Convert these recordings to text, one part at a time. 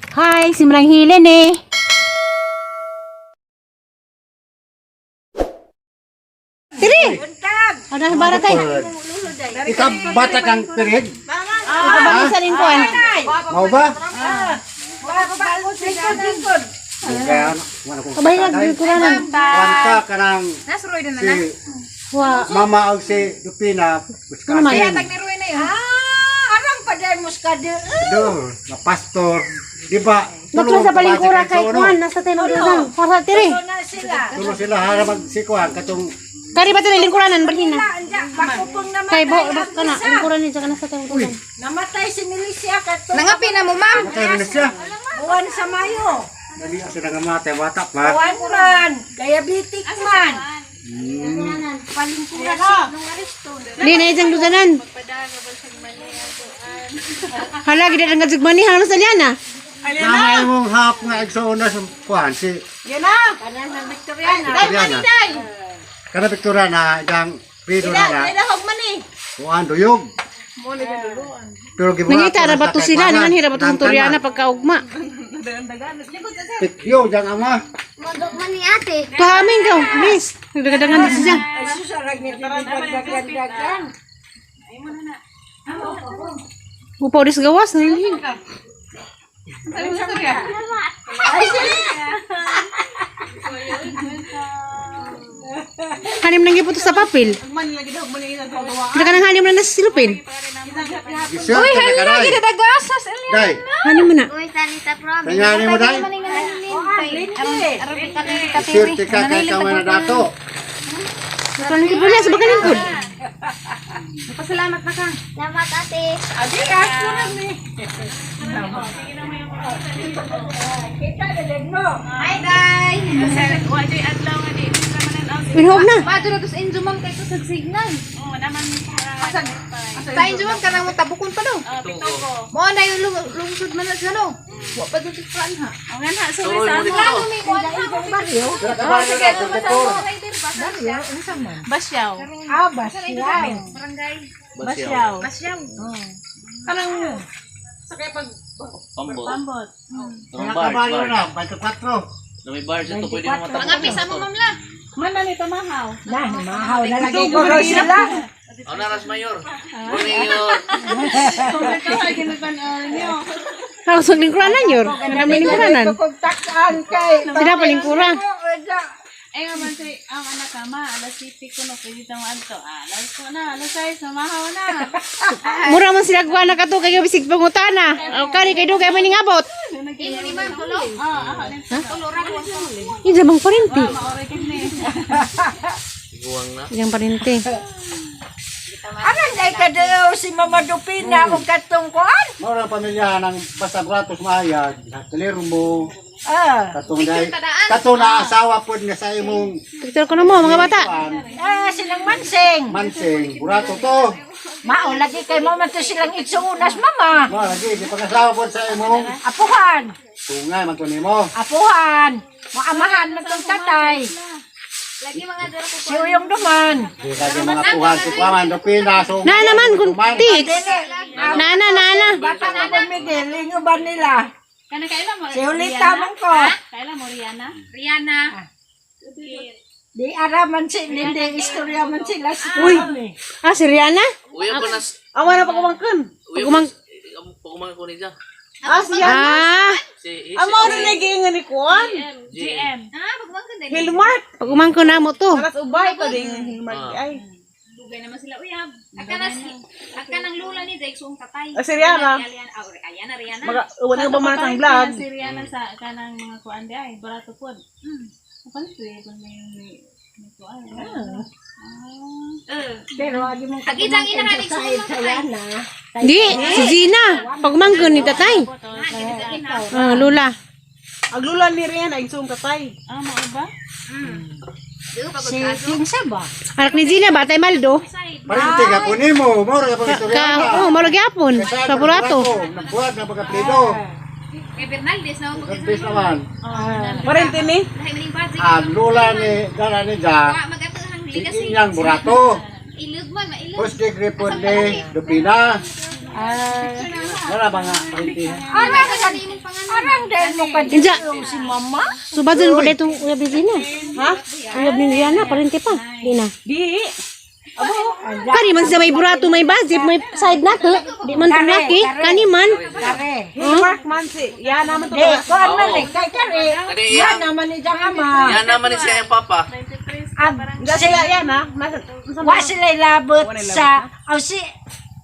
Hi, si Marang Helen eh. Tiri! Ano na bara tay? Ikaw bata kang pirid? Ikaw sa lingkuan. Mau ba? Kaya mana ko. Kabay lang lingkuranan. Wanta kanang Nasroy na si Wa. mama og si Dupina. Ano man? Tag ni Roy na yun. Arang pa dahil muskade. Do, na pastor. Di ba? Nakla sa palingkura kay kuan nasa tayo magdasal. Para tiri. Na sila. Tulo sila hara magsikuan katong Kari ba tayo lingkuranan barhin na. Anja, bakupong naman. Kay bo kana lingkuran ni saka nasa tayo magdasal. Namatay si Milicia kato. Nangapi na mo, ma'am. matay na siya. Buwan sa Mayo. Dali asa nga matay bata pa. Buwan man. Diabetic man. Palingkura si nung aresto. Di na isang dusanan. Hala gid ang gadzugmani hang sa liana. Nahay mong hap nga igsoon sa kuan si Yan na. Kanan ng Victoriana. Adriana. Kana Victoria na dang Pedro na na. Dahog man eh. Kuan duyog. Pero gibuhat. Nangita ra ba to sila nang hira ba to Turiana pagkaugma. Tikyo jang ama. Mondok man ni ate. Pahamin ka, please. Nagdagandagan din siya. Ay susarag ni Dagan. Upaw dis gawas na hindi. Hanim nang giputo sa papel. Kita ka nang hanim na nasa silupin. Uy, hello, Dagasas. Dai. Hanim mo na. Uy, sanita prom. Tanyani mo dai. Sirte ka kay kamana dato. Ito lang gipulo sa bakalingkod. Pasalamat na ka. Salamat ate. Adi ako na ni. Kita dalag mo. Hi guys. Pinhog na. Maduro to sa inyo ma'am kay to sa signal. Oo, naman. Sa inyo ma'am kanang mo tabukon pa daw. Mo na yung lungsod man sa no. Wa pa dito kan ha. Ang nga sa sa may baryo. Basyaw. Abas yan. Barangay. Basyaw. Basyaw. Kanang Pambot. Mga kabayo na, 24. Na may bar siya to, pwede mo matapos. Mga pisa mo ma'am la. Mana nito mahaw. Nah, mahaw na lagi ko raw sila. Ang naras mayor. Mayor. Halos ang lingkuranan yun. Marami lingkuranan. Pagtakaan kay. Sila pa lingkura. Ay, man si ang anak kama, alas 7 ko no, pwede tang adto. Alas ko na, alas 6, mamahaw na. Mura man sila kuha na kato kay bisig pangutana. O kani kay dugay man ning abot. Imo ni ma'am tulo. Ako din. Tulo ra ko tulo. Yung sabang parinti. Maore kini. Guwang na. Yung parinti. Aran day ka daw si Mama Dupina kung katong kuan. Mao pamilya nang basta gratos maya, kalero mo. Katong dai. Katong na asawa pod nga sa imong Picture ko na mo mga bata. Silang mansing. mansing, burato to. Mao lagi kay mo man to silang igsuunas mama. Mo lagi di pag-asawa pod sa imong Apuhan. tungay man to nimo. Apuhan. Maamahan man tong tatay. Lagi mga dara ko. Si Uyong Duman. Di kay mga tuhan si Kwaman do pinaso. Na naman kunti. Nana. Bata na ko Miguel, lingo ba nila? Kana kailan mo? Si Ulita man ko. Kailan mo Rihanna? Rihanna. Di araman si Linde, istorya man sila si Uy. Kami. Ah, si Rihanna? Uyo ko nas. Awa na pa kumangkon. Uyo ko. Pagkumang ko niya. Ah, Si amo na nagiingan ni Kuan. GM. Pagmangkan din. Hilmart. Pag kumangkon na mo to. Ubay ko din. Ay. Dugay naman sila uyab. Aka nang lula ni Dex ang tatay. Si Rihanna. Rihanna. Wala ba man ang vlog? Si Rihanna sa kanang mga kuan di ay barato pod. Apa ni tuyo kun may kuan. Pero agi mong Agitang inahalig sa mga tatay. Di, si Gina. Pag kumangkon ni tatay. Ah, Lula. Ang Lula ni Rihanna ay sung tatay. Ah, mao ba? si Kinsa ba? Anak ni Gina ba tay Maldo? Parinti ka po nimo, mo ra pa istorya. Oh, marag yapon. Sa burato. Nagbuhat na pagkaplido. Kay Bernaldez na mo Nagpis naman. Parinti ni. Dahil maning budget. Ang lula ni dala ni Ja. Magato hang ligas. Inyang burato. Ilog man, mailog. First degree po ni Dupina. Wala ba nga? Printihan? Arang dahil mo ka Inja. si mama. Subadan po dito uyab ni Zina. Ha? Uyab ni Riana, parente pa. Di na. Di. Kani man sa may burato, may bazip, may side na to. Di man tong laki. Kani man. Kare. Huh? Man si, yan naman to. Di, kuan man eh. Kay kare. Yan naman ni Jang ama. Yan naman ni siya yung papa. Sila yan ha. Wa sila labot sa... si...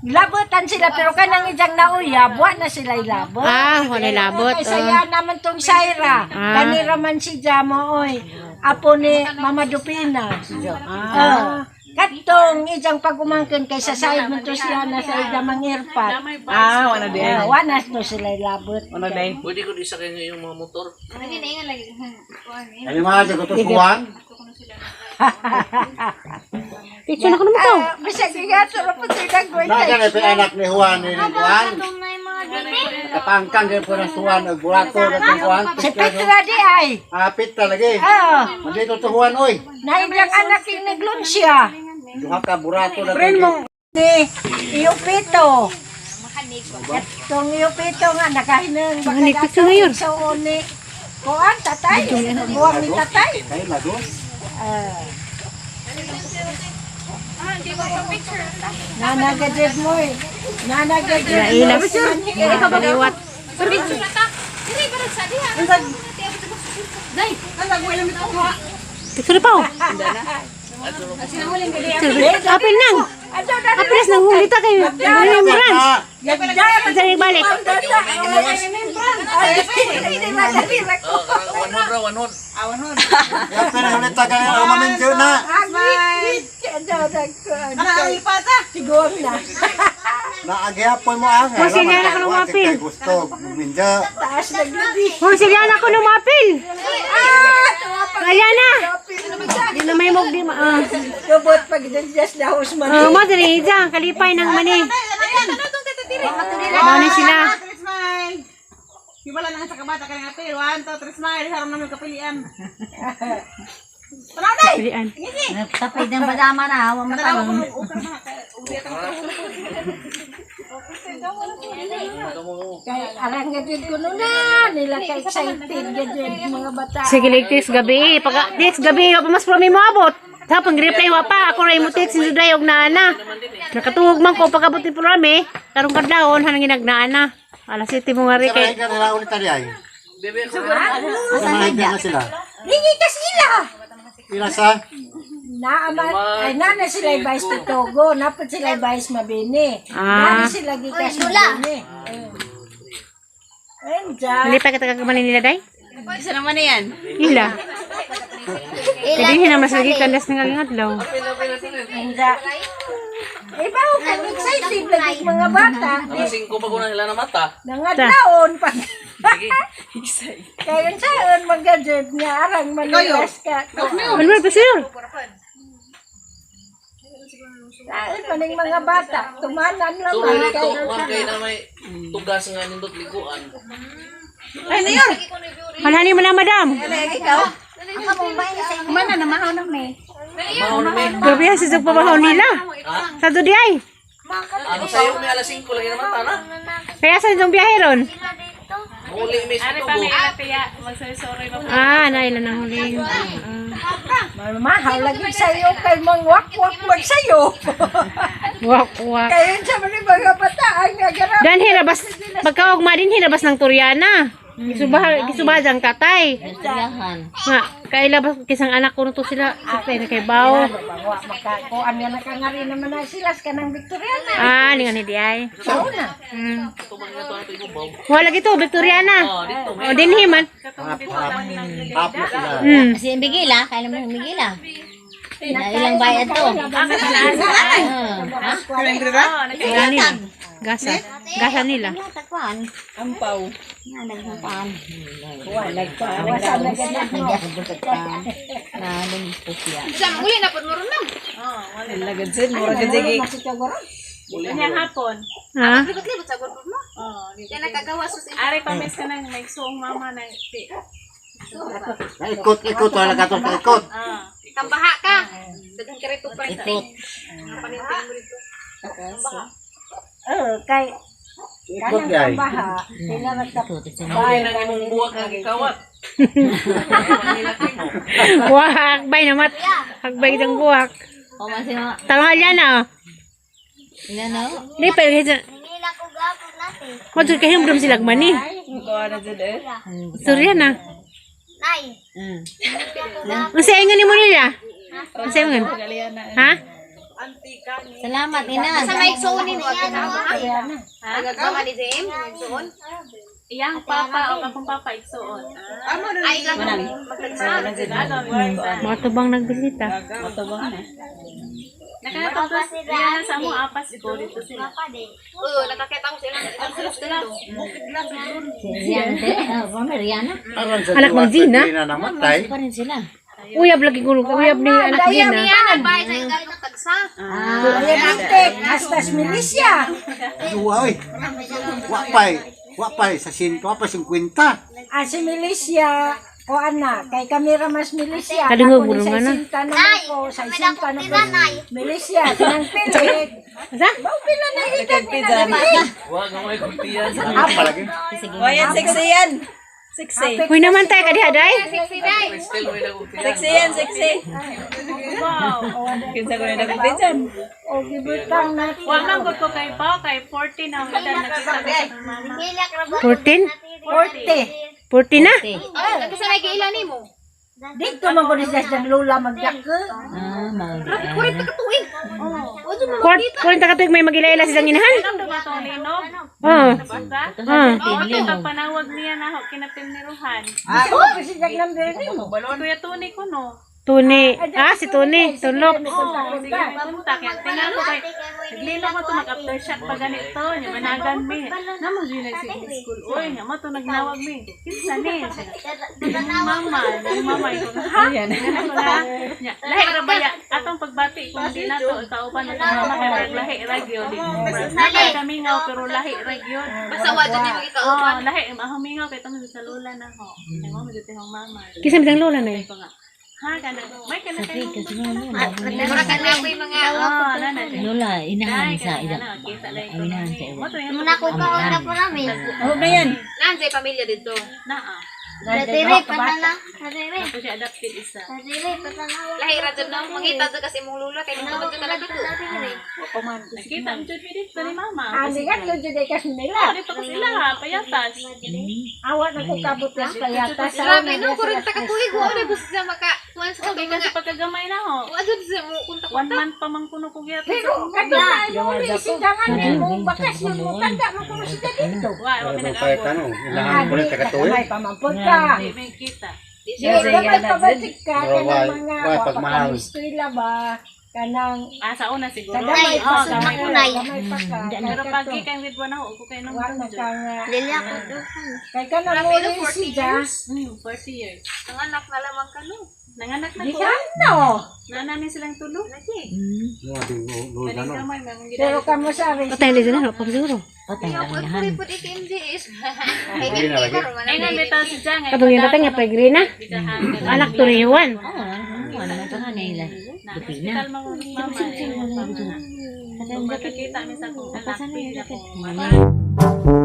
Labotan sila pero kanang ijang nauyab, wa na sila ilabot. Ah, wala labot. Kaysa yan naman tong Saira. Kanira man si Jamo, oy. Apo ni Mama Dupina. Katong ijang pagumangkin kaysa side mo to siya na sa ijang mangirpat. Wala din. Wa na to sila ilabot. Wala din. Pwede ko isakay ngayon yung mga motor. Ay, mga jagotusuan. Picture na ko naman to. Bisag nga, sarap po sila gawin. Nagan ay anak ni Juan ni Juan. Kapangkang din po ng Juan o burato na itong Juan. Si Petra di ay. Apit talaga eh. Mandito to Juan, oy. Nailang anak yung naglunsya. Duha ka burato na Friend mo. ito. Ni Iupito. Itong Iupito nga, nakahinang Mahanigpit ka ngayon. sa uni. Kuan, tatay. Kuwan ni tatay. Kayo na doon. Nanagadid mo eh. Nanagadid mo. Ilaila. Nakaliwat. Picture pa. Apil nang. Apilas nang hulita kayo. Remembrance. Saan balik? Wanhod. Yan pinahulit ka na mamindyo na. Siguro na. Naagyapon mo ang. Hoy, sila na ka lumapil. Gusto, mamindyo. Taas naglabi. Hoy, sila na ko lumapil. Kaya na. Di na may mog di ma. Lubot pag just the house man. Madre, dyan. Kalipay ng mani. Mani sila. Wala lang sa kabata ka ng apil. 1, 2, 3, smile. Harap naman kapilian. Pilian. Tapos ng badama na, hawa matalong. Kaya arang gadid ko nun na. Nila ka excited gadid mga bata. Sige, text gabi. Pag text gabi, pa mas promi mo abot. Tapos reply wa pa. Ako rin mo text si Dayog na ana. Nakatuhog man ko pagabot ni programe. Karong kadlawon hanang ginagnaana. Alas 7 mo nga rin kay. Sabay ka nila ulit tali ay. Samahin na sila. Hindi ka sila. Ila sa? Ay nana sila ibais Togo. Napad sila ibais Mabini. Nana sila gikas Mabini. Enja. Hindi pa kita kagamanin nila, Day? Isa naman na yan. Ila. Kaya din naman sa lagi kandas ng alingadlaw. Enja. Iba ko kang excited lagi mga bata. Ang 5 pa ko na sila na mata. Nangadlaon pag. Sige. Kaya saan mag-gadget niya arang manilas ka. Ano ba sir? Ay, paning mga bata. Tumanan lang. Tuloy nito. Kaya na may tugas nga nindot liguan. Ay, na yun. Halhani mo na, madam. Mana na mahaw na may. Mahon na may. Grabe yan, sisag pabahaw nila. Sa do di ay. Ano sa'yo may alas 5 lagi naman ta na. Kaya sa itong biyahe ron? Huli may Ari tubo. pa may ilapia. Magsorry pa. Ah, naila ng huling. Mahal lagi sa'yo kay mga wak-wak sa'yo. Wak, wak. Kaya sa mga bata ang nagarap. Dan hirabas, pagkaugma din hirabas ng Turyana. Gisubahang katay. Nga, kailabas kisang anak ko na to sila. Siyempre na kay Bao. Kuan nga nakangari naman na silas ka ng Victoriana. Ah, lingan ni di ay. Sauna. Tubang na to ang tubo. Wala gito, Victoriana. Dito. O, din himan. Haplo sila. Kasi yung bigila, kailan mo yung bigila? Ilang bayad to? Wala nila. Gasa. Gasa nila. Tagpuan. Ampaw. Nagpuan. Wasan na ganyan. Nagpuan. Nalim po siya. Sa uli na po mo ron na. Lagad sin. Mura ka digi. Masikagoro. Kanyang hapon. Ha? Libot-libot sa gurpo mo. Kaya nakagawa sa Ari pa miss ka nang may suong mama na. Ikot, wala ka to ikot. Tambaha ka. Dagang kirito pa rin. Ikot. Panintin mo rito. Kay Ikot kanang gay. pambaha, sila Ito, ito. Ay, nang imong buwak nga gikawat. Wah, hagbay namat. Hagbay itong buwak. O, masih mo. Talahal yan ah. Ilan na? Di pa yung Madsud kahing belum silag mani. Surya na. Masaya nga ni mo nila. Masaya nga. Ha? Salamat, ina. Sa may suunin mo ato na. Ha? Agagama ni Jim, suon. Iyang papa o kapong papa igsuon. Ay lang magtagsa. Mga tubang nagbisita. Nakatapos yan sa mo apas ko dito sila. Oo, nakakita ko sila. Ang sila. Si Riana. Mama, Riana. Aron sa Anak ng Gina? Gina namatay. Pa rin sila. Uyab lagi ko. Uyab ni anak Gina. Yan, bahay sa galing ng tagsa. Oriented, hastas milisya. Duwa oy. Wapay sa 50. Si milisya, o anak, kay kamera mas milisya. Kalingog Ako ni burong sa ana. isinta naman ko, sa isinta na ko. Milisya, sinang pilit. Asa? Bao pila na higat ni na Wag nga may kultiyan. Palagi. Sige. Sexy yan. Sexy. Huy naman tayo kadi haday. Sexy day. Still may nagultiyan. Sexy yan, sexy. Wow. Kinsa ko na nagpitan. O gibutang na. Wag nang gud ko kay Pao kay 14 na wala nakita ko sa mama. 14? 40. 40 na? Oh, kasi may kailan ni mo. Dito man ko ni sa lula magdako. Kurit ka tuig. Kurin takatuig may magilayla silang inahan? Ano ba tong linog? Oo. Basta? Oo. Oo, ito panawag niya na ho kinapimniruhan. Ako kasi jag number ni mo. Kuya Tuni ko no. Tuni. Si Tuni. Tunlop. Oo, sige, punta kaya. Tingnan ko kay, naglilo ko to nag-aftershock pa ganito. Yung managan mi. Namo dyan na si school. Uy, nga mo to nagnawag mi. Kinsa ni? Mama, yung mama ko. Ha? Ano na? Lahi ra ba ya? Atong pagbati kung di na to, kauban na to mama kay lahi ra gyud. Nakay kami nga pero lahi ra gyud. Basta wala ni mo Oo, ikauban. lahi mahumingaw kay tamo sa lula na ho. Ay mo dito yung mama. Kisa mitang lola na eh. Ko nga. Ha, kana. May kana kayo. Mura ka na ako yung mga... Oo, na. Lola, inahan Ay, sa kana ida. na. Kita lang Ay, inahan sa ida. Muna ko ka na po namin. Huwag na yan. Nansay pamilya dito. Naa. Nadire patala. Ako siya adopted isa. Lahi ra dyan no. Mangita dyan kasi mong lula. Kaya mga dyan talaga dito. Nakita mo dyan dito ni mama. Ani ka to jud kas Oo, nila. dito ko sila ha, payatas. Awat na ko kabot las kayata sa Grabe no. Kurit ka tuig. Wala gusto siya maka... Once ko. Okay, kasi pagkagamay na ho. Wala dyan siya mo kunta 1 month pa man kuno ko gyat. pero kadto mo ri sidangan ni mo bakasyon mo tanda mo ko si dito. Wa, wa Kaya pinag-abot. tanong, ilahan ko rin takatuloy. May pamampod ka. Di may kita. Di dapat pabatik ka kanang mga Why, pagmahal. pagmahal ba kanang Sa una siguro. kadamay pa sa kamay ko. kamay pa ka. Pero pag kay with one ako, kay nang Wa na tunjo. ka nga. Kay kanang mo rin siya. 40 years. Ang anak na lamang ka no. Nanganak na Di ko. ka no. Nanani silang tulo. Ano? Kamay, mamang Pero kamo sa rin. Patay na dyan. Pag siguro. Patay ang inahan. Put ITMJS. Ay, Hindi na lagi. Ay, nga bitaw si Jang. Katong yung tatay nga pagrina. Anak to na iwan. Oo, ano na ito nga nila. Dupi na. Hospital mo mama. Pagkakita mi sa kong anak. Pili ako.